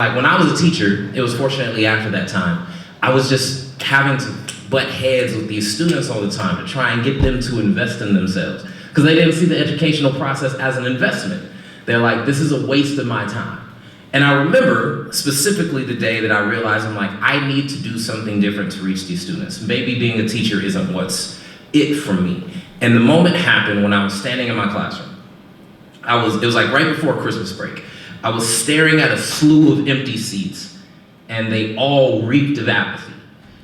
Like when I was a teacher, it was fortunately after that time, I was just having to butt heads with these students all the time to try and get them to invest in themselves. Because they didn't see the educational process as an investment. They're like, this is a waste of my time. And I remember specifically the day that I realized I'm like, I need to do something different to reach these students. Maybe being a teacher isn't what's it for me. And the moment happened when I was standing in my classroom. It was like right before Christmas break. I was staring at a slew of empty seats, and they all reeked of apathy.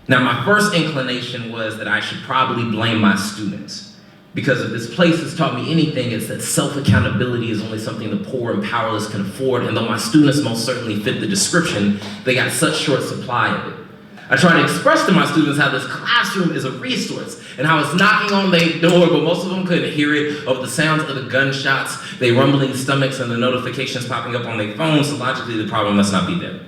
Now, my first inclination was that I should probably blame my students, because if this place has taught me anything, it's that self-accountability is only something the poor and powerless can afford, and though my students most certainly fit the description, they got such short supply of it. I try to express to my students how this classroom is a resource and how it's knocking on their door, but most of them couldn't hear it over the sounds of the gunshots, their rumbling stomachs, and the notifications popping up on their phones. So logically, the problem must not be them.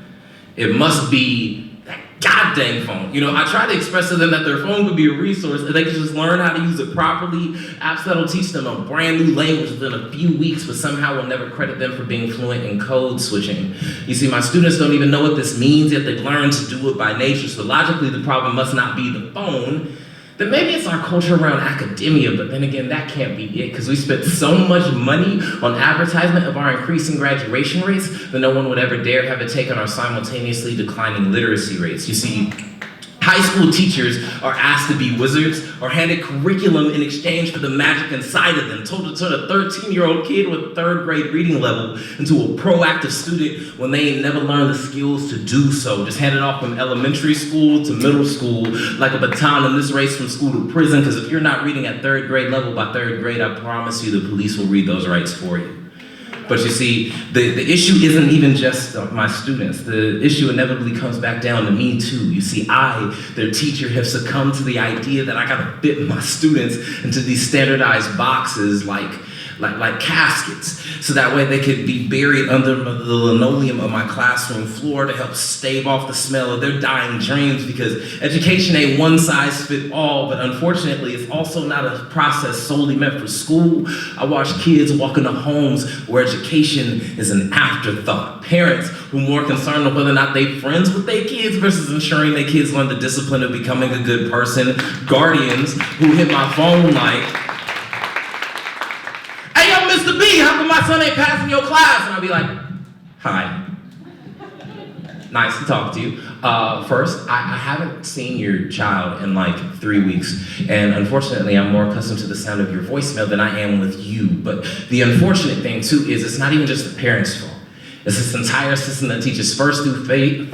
It must be that goddamn phone. You know, I try to express to them that their phone could be a resource and they could just learn how to use it properly. Apps that'll teach them a brand new language within a few weeks, but somehow will never credit them for being fluent in code switching. You see, my students don't even know what this means, yet they've learned to do it by nature. So logically, the problem must not be the phone. Then maybe it's our culture around academia, but then again, that can't be it, because we spent so much money on advertisement of our increasing graduation rates that no one would ever dare have a take on our simultaneously declining literacy rates. You see, high school teachers are asked to be wizards or handed curriculum in exchange for the magic inside of them, told to turn a 13-year-old kid with a third grade reading level into a proactive student when they ain't never learned the skills to do so. Just handed off from elementary school to middle school like a baton in this race from school to prison, because if you're not reading at third grade level by third grade, I promise you the police will read those rights for you. But you see, the issue isn't even just my students. The issue inevitably comes back down to me too. You see, I, their teacher, have succumbed to the idea that I gotta fit my students into these standardized boxes like caskets, so that way they could be buried under the linoleum of my classroom floor to help stave off the smell of their dying dreams, because education ain't one size fit all, but unfortunately it's also not a process solely meant for school. I watch kids walk into homes where education is an afterthought. Parents who are more concerned with whether or not they're friends with their kids versus ensuring their kids learn the discipline of becoming a good person. Guardians who hit my phone like, "Hey, yo, Mr. B, how come my son ain't passing your class?" And I'll be like, "Hi. Nice to talk to you. First, I haven't seen your child in like 3 weeks, and unfortunately, I'm more accustomed to the sound of your voicemail than I am with you. But the unfortunate thing, too, is it's not even just the parents' fault. It's this entire system that teaches first through eighth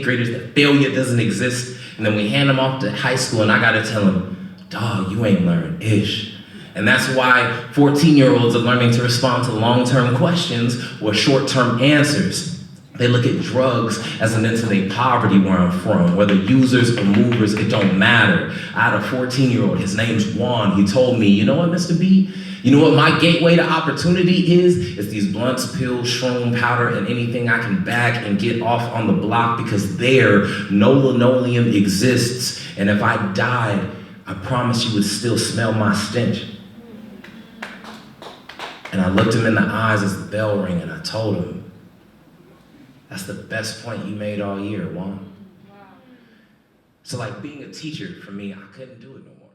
graders that failure doesn't exist, and then we hand them off to high school, and I gotta tell them, dog, you ain't learned ish. And that's why 14-year-olds are learning to respond to long-term questions or short-term answers. They look at drugs as an into their poverty where I'm from. Whether users or movers, it don't matter. I had a 14-year-old, his name's Juan. He told me, you know what, Mr. B? You know what my gateway to opportunity is? It's these blunts, pills, shroom, powder, and anything I can bag and get off on the block, because there, no linoleum exists. And if I died, I promise you would still smell my stench. And I looked him in the eyes as the bell rang, and I told him, that's the best point you made all year, Juan. Wow. So like being a teacher, for me, I couldn't do it no more.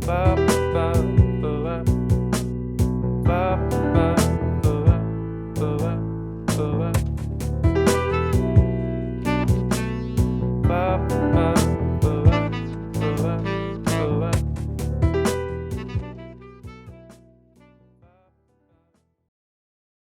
Ba, ba, ba, ba, ba, ba, ba, ba, ba.